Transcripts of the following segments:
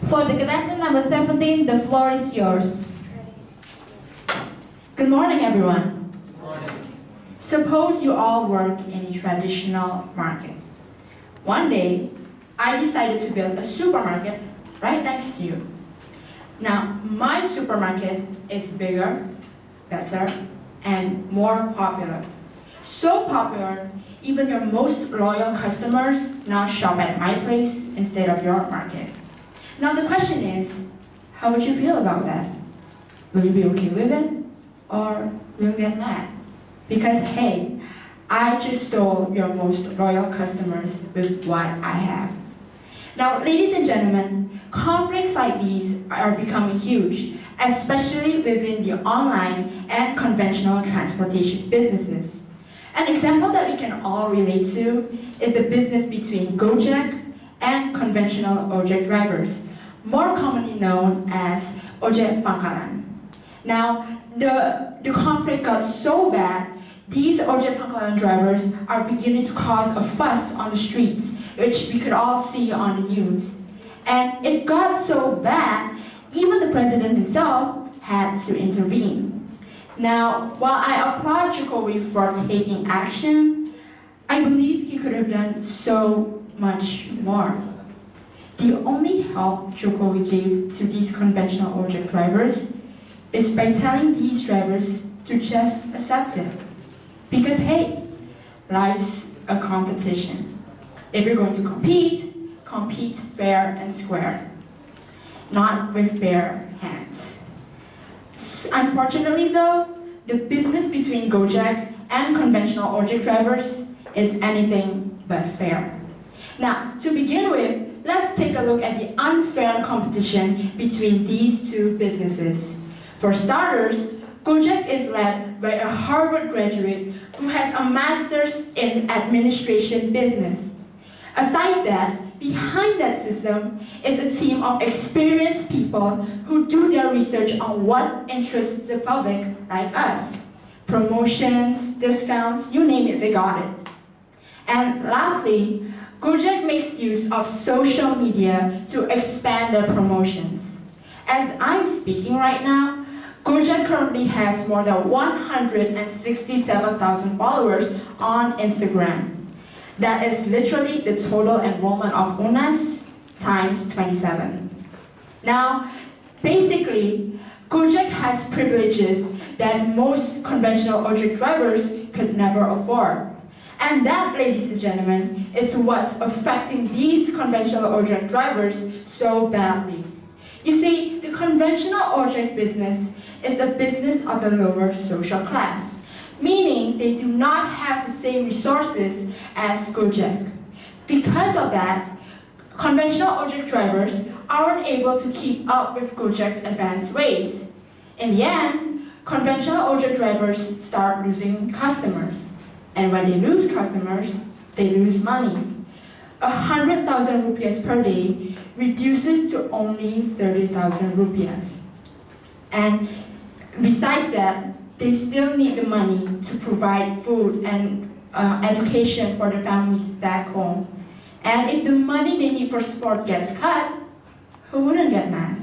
For the contestant number 17, the floor is yours. Good morning, everyone. Good morning. Suppose you all work in a traditional market. One day, I decided to build a supermarket right next to you. Now, my supermarket is bigger, better, and more popular. So popular, even your most loyal customers now shop at my place instead of your market. Now the question is, how would you feel about that? Will you be okay with it? Or will you get mad? Because hey, I just stole your most loyal customers with what I have. Now, ladies and gentlemen, conflicts like these are becoming huge, especially within the online and conventional transportation businesses. An example that we can all relate to is the business between Gojek and conventional ojek drivers, more commonly known as ojek pangkalan. Now, the conflict got so bad, these ojek pangkalan drivers are beginning to cause a fuss on the streets, which we could all see on the news. And it got so bad, even the president himself had to intervene. Now, while I applaud Jokowi for taking action, I believe he could have done so much more. The only help Jokowi gave to these conventional ojek drivers is by telling these drivers to just accept it. Because hey, life's a competition. If you're going to compete fair and square, not with bare hands. Unfortunately though, the business between Gojek and conventional ojek drivers is anything but fair. Now, to begin with, let's take a look at the unfair competition between these two businesses. For starters, Gojek is led by a Harvard graduate who has a master's in administration business. Aside that, behind that system is a team of experienced people who do their research on what interests the public like us. Promotions, discounts, you name it, they got it. And lastly, Gojek makes use of social media to expand their promotions. As I'm speaking right now, Gojek currently has more than 167,000 followers on Instagram. That is literally the total enrollment of UNAS times 27. Now, basically, Gojek has privileges that most conventional ojek drivers could never afford. And that, ladies and gentlemen, is what's affecting these conventional ojek drivers so badly. You see, the conventional ojek business is a business of the lower social class, meaning they do not have the same resources as Gojek. Because of that, conventional ojek drivers aren't able to keep up with Gojek's advanced ways. In the end, conventional ojek drivers start losing customers. And when they lose customers, they lose money. 100,000 rupiahs per day reduces to only 30,000 rupiahs. And besides that, they still need the money to provide food and education for their families back home. And if the money they need for support gets cut, who wouldn't get mad?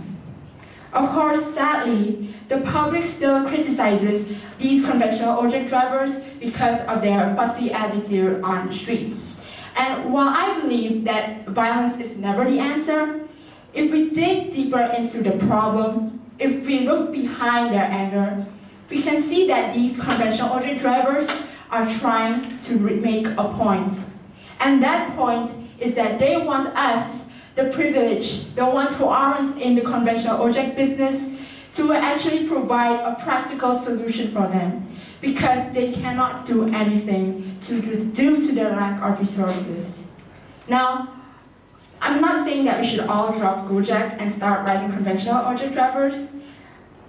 Of course, sadly, the public still criticizes these conventional ojek drivers because of their fussy attitude on the streets. And while I believe that violence is never the answer, if we dig deeper into the problem, if we look behind their anger, we can see that these conventional ojek drivers are trying to make a point. And that point is that they want us, the privileged, the ones who aren't in the conventional ojek business, to actually provide a practical solution for them, because they cannot do anything due to their lack of resources. Now, I'm not saying that we should all drop Gojek and start riding conventional ojek drivers.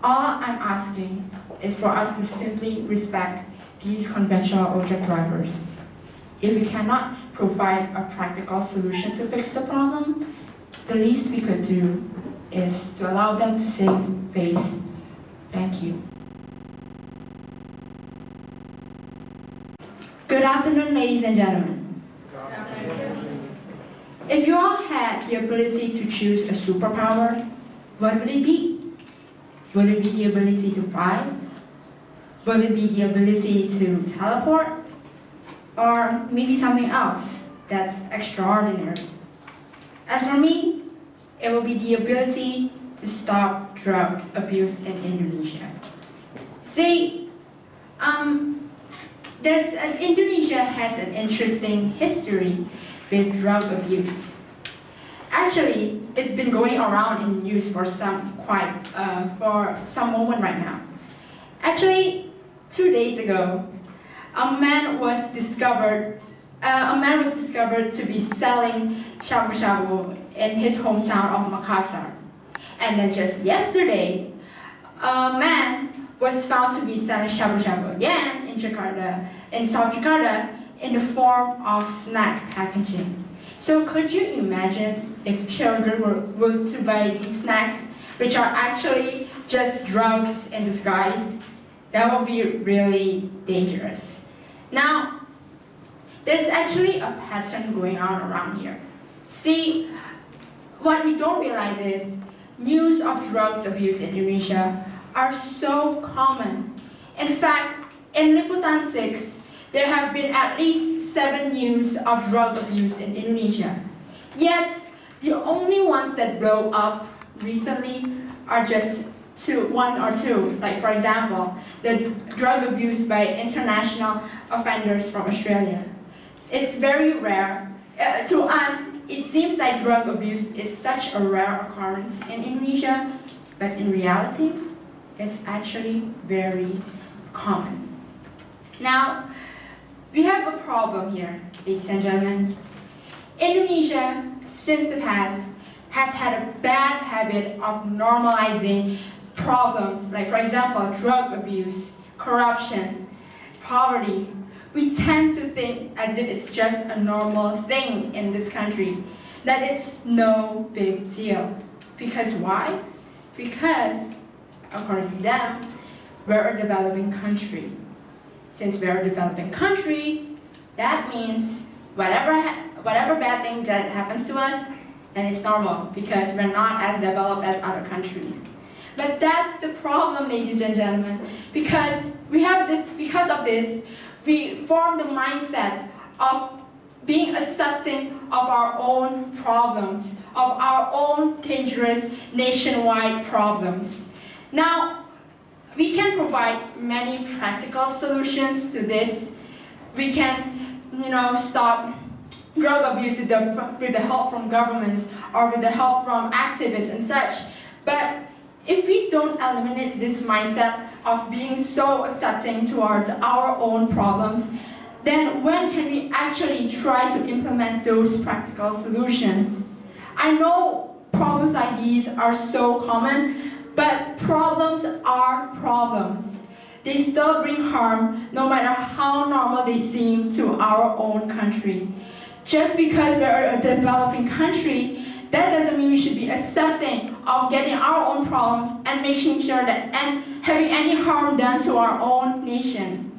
All I'm asking is for us to simply respect these conventional ojek drivers. If we cannot provide a practical solution to fix the problem, the least we could do is to allow them to save face. Thank you. Good afternoon, ladies and gentlemen. If you all had the ability to choose a superpower, what would it be? Would it be the ability to fly? Would it be the ability to teleport? Or maybe something else that's extraordinary? As for me, it will be the ability to stop drug abuse in Indonesia. See, Indonesia has an interesting history with drug abuse. Actually, it's been going around in the news for some moment right now. Actually, 2 days ago, a man was discovered to be selling shabu shabu in his hometown of Makassar. And then just yesterday, a man was found to be selling shabu shabu again in South Jakarta, in the form of snack packaging. So could you imagine if children were to buy these snacks, which are actually just drugs in disguise? That would be really dangerous. Now, there's actually a pattern going on around here. See, what we don't realize is news of drugs abuse in Indonesia are so common. In fact, in Liputan 6, there have been at least 7 news of drug abuse in Indonesia. Yet, the only ones that blow up recently are just one or two. Like, for example, the drug abuse by international offenders from Australia. It's very rare. To us, it seems like drug abuse is such a rare occurrence in Indonesia, but in reality, it's actually very common. Now, we have a problem here, ladies and gentlemen. Indonesia, since the past, has had a bad habit of normalizing problems, like, for example, drug abuse, corruption, poverty. We tend to think as if it's just a normal thing in this country, that it's no big deal. Because why? Because, according to them, we're a developing country. Since we're a developing country, that means whatever bad thing that happens to us, then it's normal, because we're not as developed as other countries. But that's the problem, ladies and gentlemen, because of this, we form the mindset of being accepting of our own problems, of our own dangerous nationwide problems. Now, we can provide many practical solutions to this. We can, stop drug abuse with the help from governments or with the help from activists and such. But if we don't eliminate this mindset of being so accepting towards our own problems, then when can we actually try to implement those practical solutions? I know problems like these are so common, but problems are problems. They still bring harm, no matter how normal they seem to our own country. Just because we're a developing country, that doesn't mean we should be accepting of getting our own problems and making sure that and having any harm done to our own nation.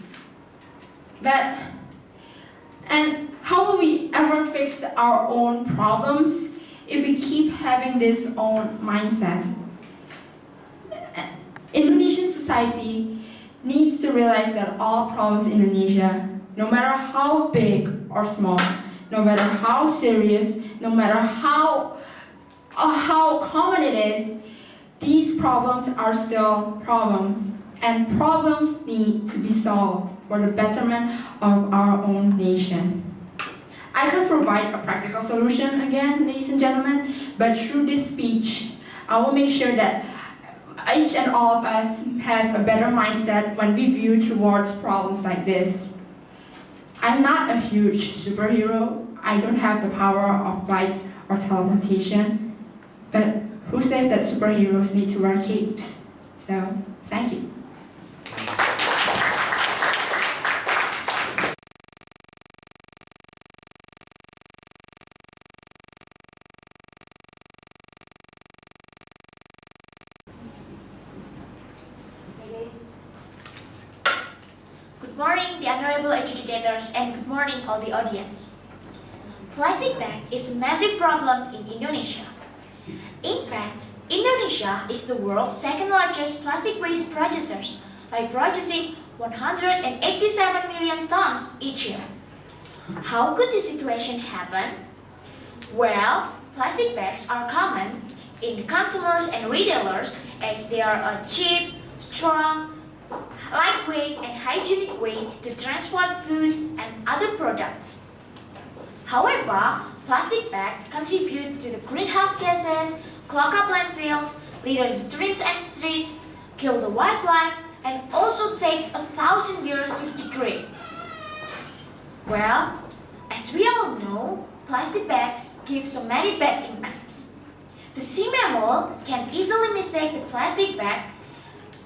And how will we ever fix our own problems if we keep having this own mindset? Indonesian society needs to realize that all problems in Indonesia, no matter how big or small, no matter how serious, no matter how common it is, these problems are still problems, and problems need to be solved for the betterment of our own nation. I can provide a practical solution again, ladies and gentlemen, but through this speech, I will make sure that each and all of us has a better mindset when we view towards problems like this. I'm not a huge superhero. I don't have the power of flight or teleportation. But who says that superheroes need to wear capes? So, thank you. Good morning, the honorable adjudicators, and good morning, all the audience. Plastic bag is a massive problem in Indonesia. In fact, Indonesia is the world's second largest plastic waste producer by producing 187 million tons each year. How could this situation happen? Well, plastic bags are common in consumers and retailers as they are a cheap, strong, lightweight and hygienic way to transport food and other products. However, plastic bags contribute to the greenhouse gases, clog up landfills, litter the streams and streets, kill the wildlife, and also take 1,000 years to degrade. Well, as we all know, plastic bags give so many bad impacts. The sea mammal can easily mistake the plastic bag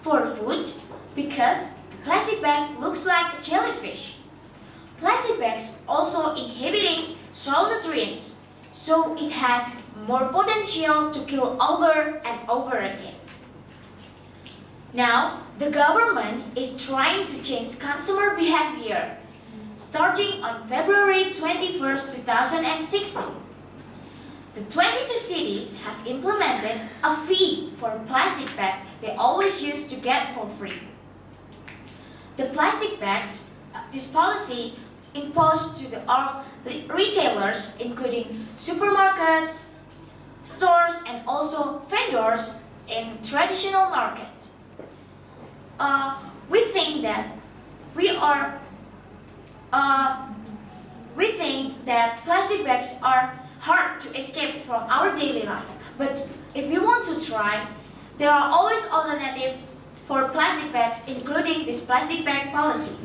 for food because the plastic bag looks like a jellyfish. Plastic bags also inhibiting soil nutrients, so it has more potential to kill over and over again. Now, the government is trying to change consumer behavior starting on February 21st, 2016. The 22 cities have implemented a fee for plastic bags they always used to get for free. The plastic bags, this policy imposed to all retailers, including supermarkets, stores, and also vendors in traditional market. We think that plastic bags are hard to escape from our daily life. But if we want to try, there are always alternatives for plastic bags, including this plastic bag policy.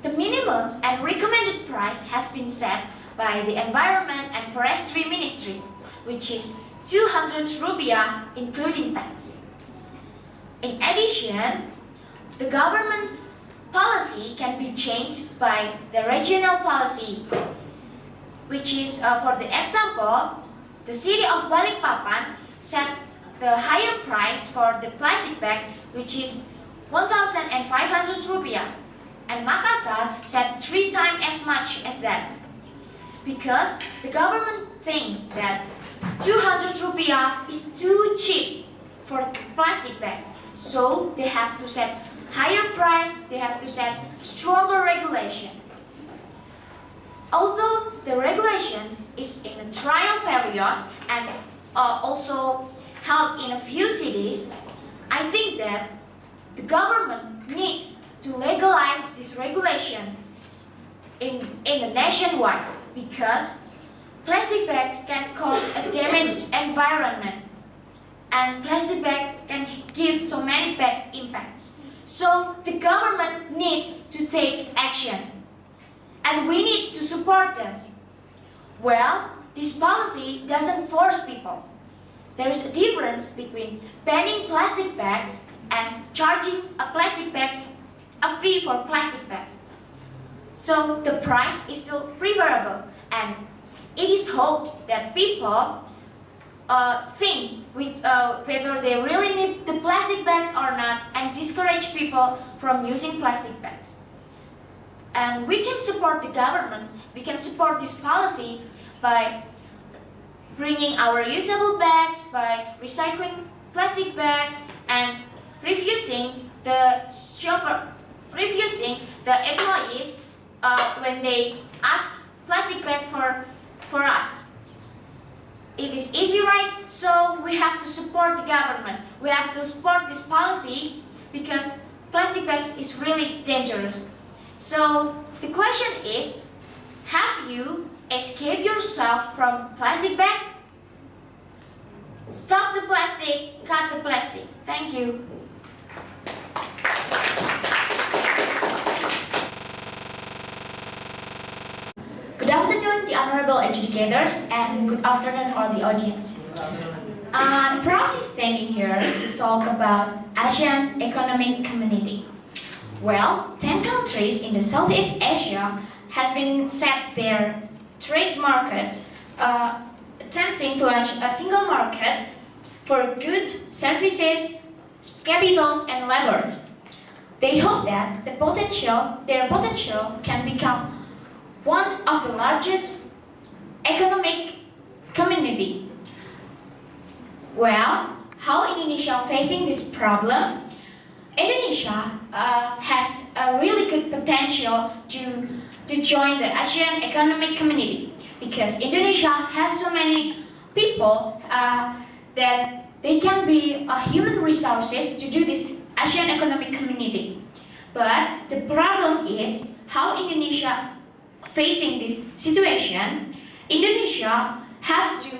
The minimum and recommended price has been set by the Environment and Forestry Ministry, which is 200 rupiah including tax. In addition, the government's policy can be changed by the regional policy, which is, for the example, the city of Balikpapan set the higher price for the plastic bag, which is 1,500 rupiah, and Makassar set 3 times as much as that. Because the government thinks that 200 rupiah is too cheap for plastic bag, so they have to set higher price, they have to set stronger regulation. Although the regulation is in a trial period and also held in a few cities, I think that the government needs to legalize this regulation in the nationwide because plastic bags can cause a damaged environment and plastic bag can give so many bad impacts. So the government needs to take action and we need to support them. Well, this policy doesn't force people. There is a difference between banning plastic bags and charging a fee for plastic bag. So the price is still preferable and it is hoped that people think whether they really need the plastic bags or not and discourage people from using plastic bags. And we can support the government, we can support this policy by bringing our usable bags, by recycling plastic bags and refusing the employees when they ask plastic bag for us. It is easy, right? So we have to support the government. We have to support this policy because plastic bags is really dangerous. So the question is, have you escaped yourself from plastic bag? Stop the plastic, cut the plastic. Thank you. Good afternoon, the honorable educators, and good afternoon, all the audience. I'm proudly standing here to talk about ASEAN Economic Community. Well, 10 countries in the Southeast Asia has been set their trade markets, attempting to launch a single market for goods, services, capitals, and labor. They hope that their potential can become one of the largest economic community. Well, how Indonesia facing this problem? Indonesia has a really good potential to join the Asian economic community because Indonesia has so many people that they can be human resources to do this Asian economic community. But the problem is how Indonesia facing this situation. Indonesia have to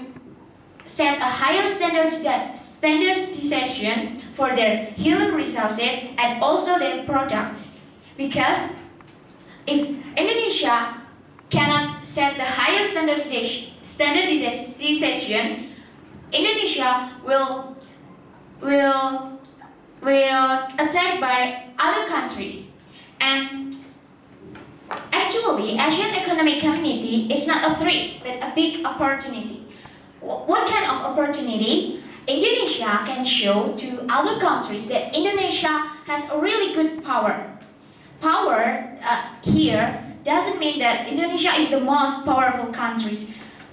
set a higher standardization for their human resources and also their products. Because if Indonesia cannot set the higher standardization, Indonesia will attacked by other countries. And actually, Asian economic community is not a threat, but a big opportunity. What kind of opportunity? Indonesia can show to other countries that Indonesia has a really good power. Power here doesn't mean that Indonesia is the most powerful country.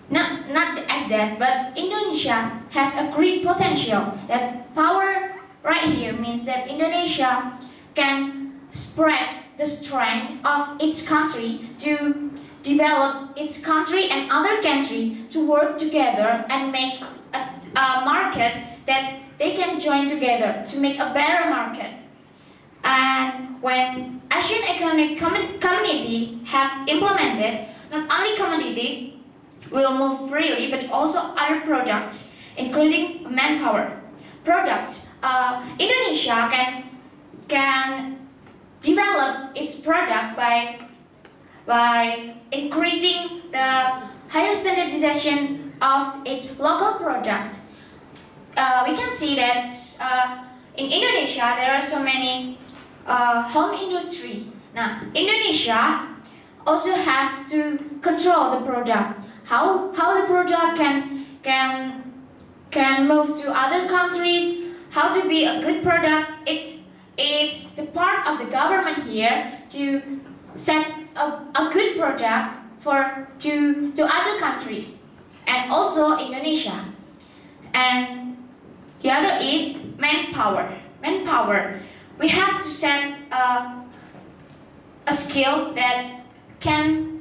Not as that, but Indonesia has a great potential. That power right here means that Indonesia can spread the strength of its country to develop its country and other country to work together and make a market that they can join together to make a better market. And when Asian economic community have implemented, not only commodities will move freely, but also other products, including manpower. Products. Indonesia can develop its product by increasing the higher standardization of its local product. We can see that in Indonesia there are so many home industry. Now, Indonesia also have to control the product. How the product can move to other countries, how to be a good product. It's the part of the government here to set a good product to other countries and also Indonesia. And the other is manpower. Manpower. We have to set a skill that can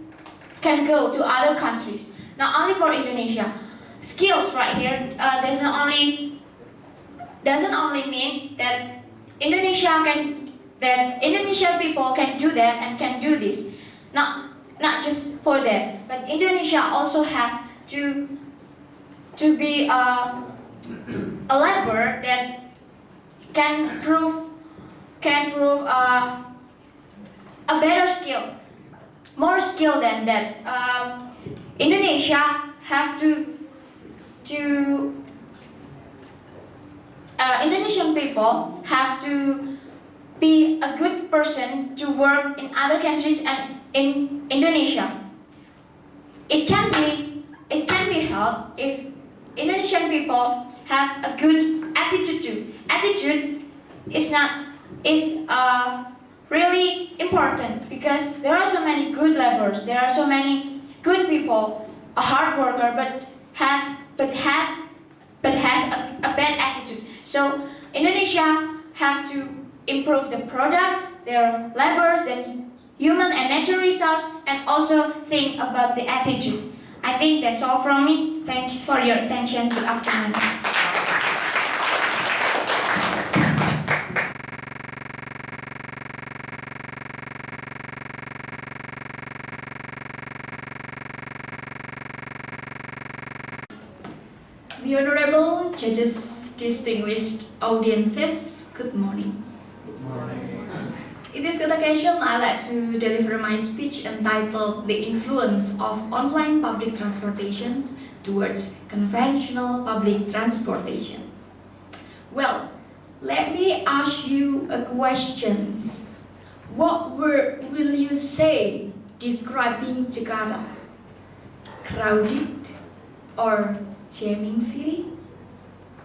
go to other countries, not only for Indonesia. Skills right here doesn't only mean that Indonesian people can do that and can do this. Not just for that, but Indonesia also have to be a labor that can prove a better skill, more skill than that. Indonesia have Indonesian people have to be a good person to work in other countries and in Indonesia. It can be helped if Indonesian people have a good attitude too. Attitude is really important because there are so many good laborers, there are so many good people, a hard worker, but has a bad attitude. So Indonesia have to improve the products, their laborers, their human and natural resource, and also think about the attitude. I think that's all from me. Thanks for your attention. Good afternoon. The Honorable Judges, distinguished audiences, good morning. Good morning. In this occasion, I'd like to deliver my speech entitled The Influence of Online Public Transportation Towards Conventional Public Transportation. Well, let me ask you a question. What word will you say describing Jakarta? Crowded or jamming city?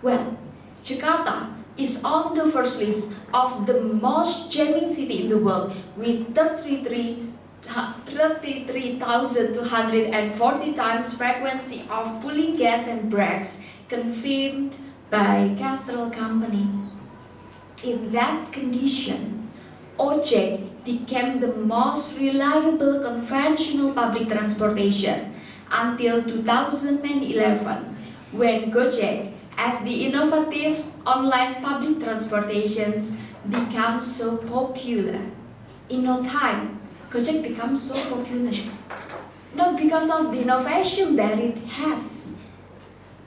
Well, Jakarta is on the first list of the most jamming city in the world with 33 33,240 times frequency of pulling gas and brakes confirmed by Castrol Company. In that condition, Ojek became the most reliable conventional public transportation until 2011, when Gojek, as the innovative online public transportations, became so popular. In no time, Gojek becomes so popular, not because of the innovation that it has,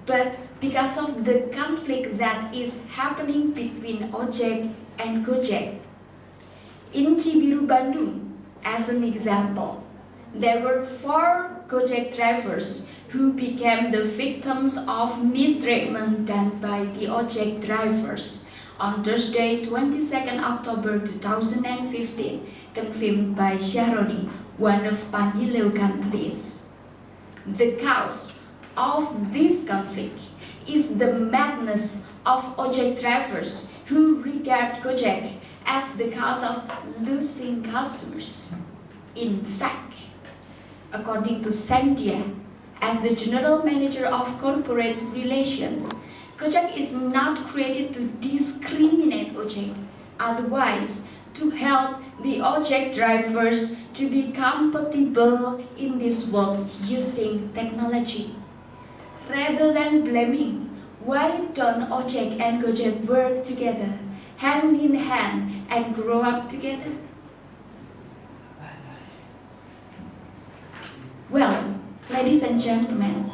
but because of the conflict that is happening between Ojek and Gojek. In Cibiru, Bandung, as an example, there were 4 Gojek drivers who became the victims of mistreatment done by the Ojek drivers on Thursday, 22nd October 2015, confirmed by Sharoni, one of Panileukan police. The cause of this conflict is the madness of Ojek drivers who regard Gojek as the cause of losing customers. In fact, according to Sandia, as the General Manager of Corporate Relations, Gojek is not created to discriminate Ojek, otherwise to help the Ojek drivers to be compatible in this world using technology. Rather than blaming, why don't Ojek and Gojek work together, hand in hand, and grow up together? Well, ladies and gentlemen,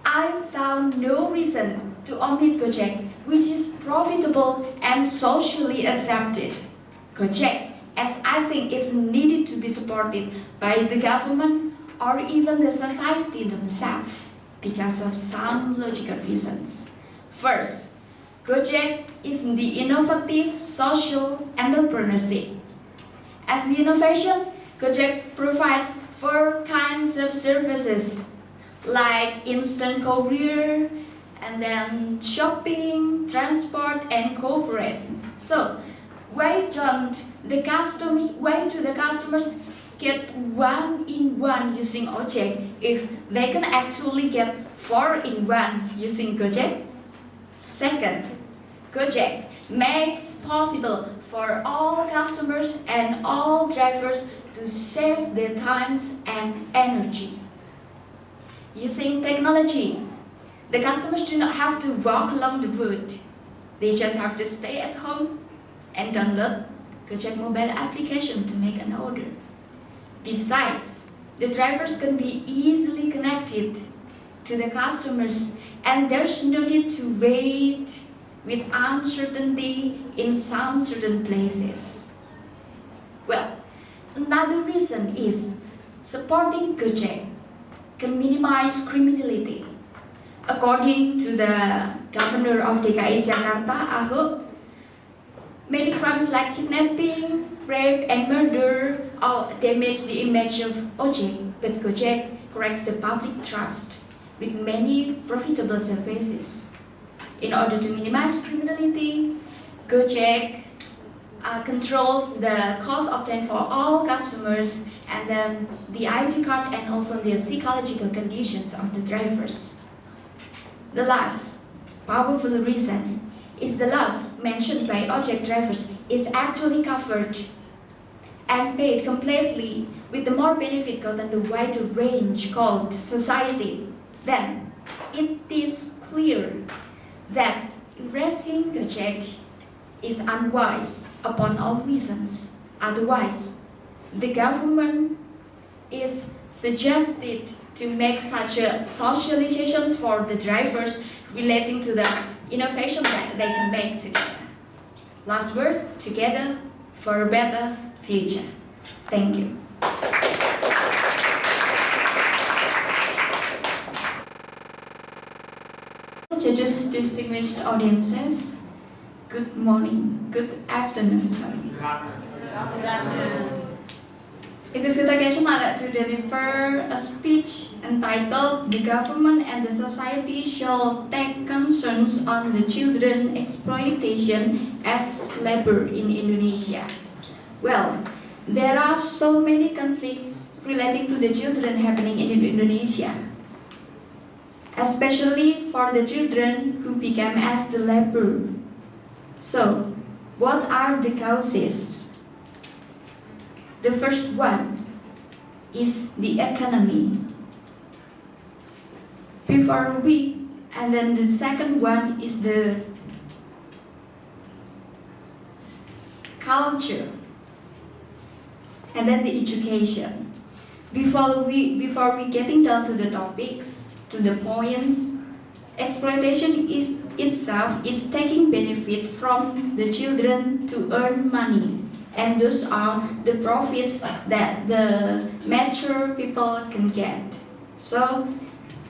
I found no reason to omit Gojek, which is profitable and socially accepted. Gojek, as I think, is needed to be supported by the government or even the society themselves because of some logical reasons. First, Gojek is the innovative social entrepreneurship. As the innovation, Gojek provides 4 kinds of services like instant courier, and then shopping, transport, and corporate. So, why do the customers get 1-in-1 using Ojek if they can actually get 4-in-1 using Gojek? Second, Gojek makes possible for all customers and all drivers to save their times and energy. Using technology, the customers do not have to walk along the route. They just have to stay at home and download Gojek mobile application to make an order. Besides, the drivers can be easily connected to the customers, and there's no need to wait with uncertainty in some certain places. Well, another reason is supporting Gojek can minimize criminality. According to the Governor of DKI Jakarta, Ahok, many crimes like kidnapping, rape, and murder all damage the image of Ojek, but Gojek corrects the public trust with many profitable services. In order to minimize criminality, Gojek controls the cost obtained for all customers, and then the ID card and also the psychological conditions of the drivers. The last powerful reason is the loss mentioned by Ojek drivers is actually covered and paid completely with the more benefit than the wider range called society. Then it is clear that erasing Gojek is unwise upon all reasons. Otherwise, the government is suggested to make such socializations for the drivers relating to the innovation that they can make together. Last word, together for a better future. Thank you. Judges, distinguished audiences, good morning, good afternoon, sorry. It is the occasion I'd like to deliver a speech entitled "The Government and the Society Shall Take Concerns on the Children Exploitation as Labor in Indonesia." Well, there are so many conflicts relating to the children happening in Indonesia, especially for the children who became as the leper. So, what are the causes? The first one is the economy. And then the second one is the culture, and then the education. Before we getting down to the topics, to the points, exploitation itself is taking benefit from the children to earn money, and those are the profits that the mature people can get. So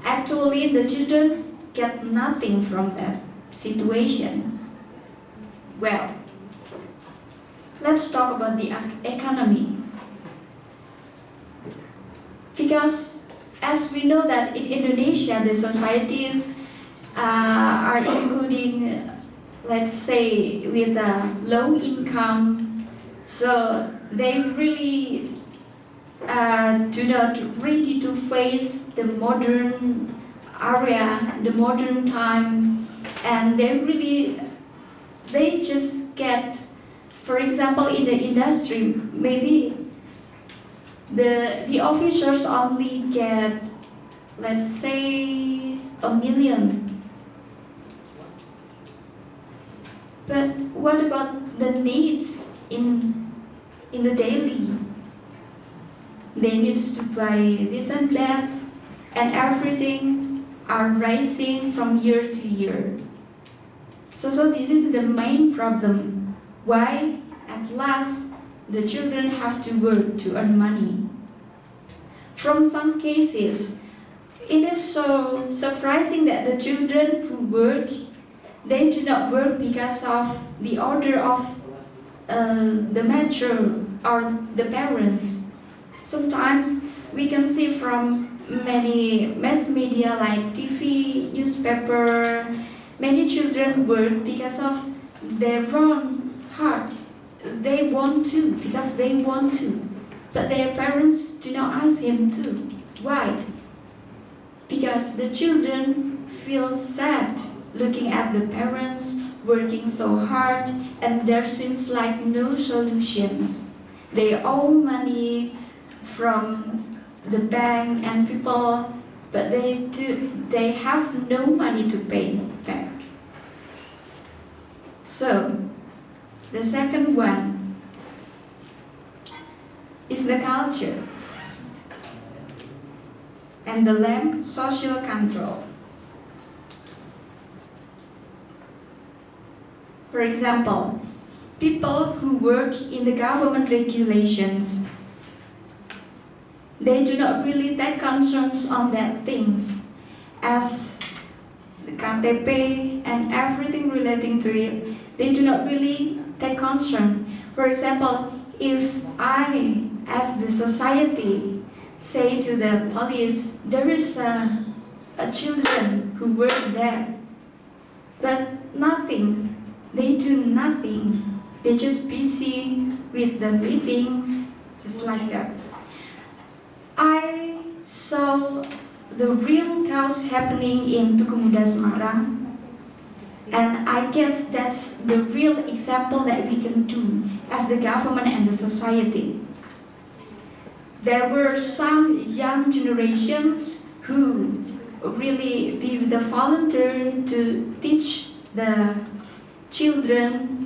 actually the children get nothing from that situation. Well, let's talk about the economy. Because as we know that in Indonesia, the societies are including, let's say, with a low income, so they really do not ready to face the modern area, the modern time, and they just get, for example, in the industry, maybe the officers only get, let's say, 1 million. But what about the needs in the daily? They need to buy this and that, and everything are rising from year to year. So this is the main problem. Why at last the children have to work to earn money. From some cases, it is so surprising that the children who work, they do not work because of the order of the mature or the parents. Sometimes we can see from many mass media like TV, newspaper, many children work because of their own heart. They want to, because they want to. But their parents do not ask him to. Why? Because the children feel sad looking at the parents working so hard, and there seems like no solutions. They owe money from the bank and people, but they have no money to pay back. So the second one is the culture and the lack social control. For example, people who work in the government regulations, they do not really take concerns on that things, as the KTP and everything relating to it. They do not really take concern. For example, if I, as the society, say to the police, there is a children who work there, but nothing. They do nothing. They just busy with the meetings, just like that. I saw the real chaos happening in Tugu Muda Semarang, and I guess that's the real example that we can do as the government and the society. There were some young generations who really be the volunteer to teach the children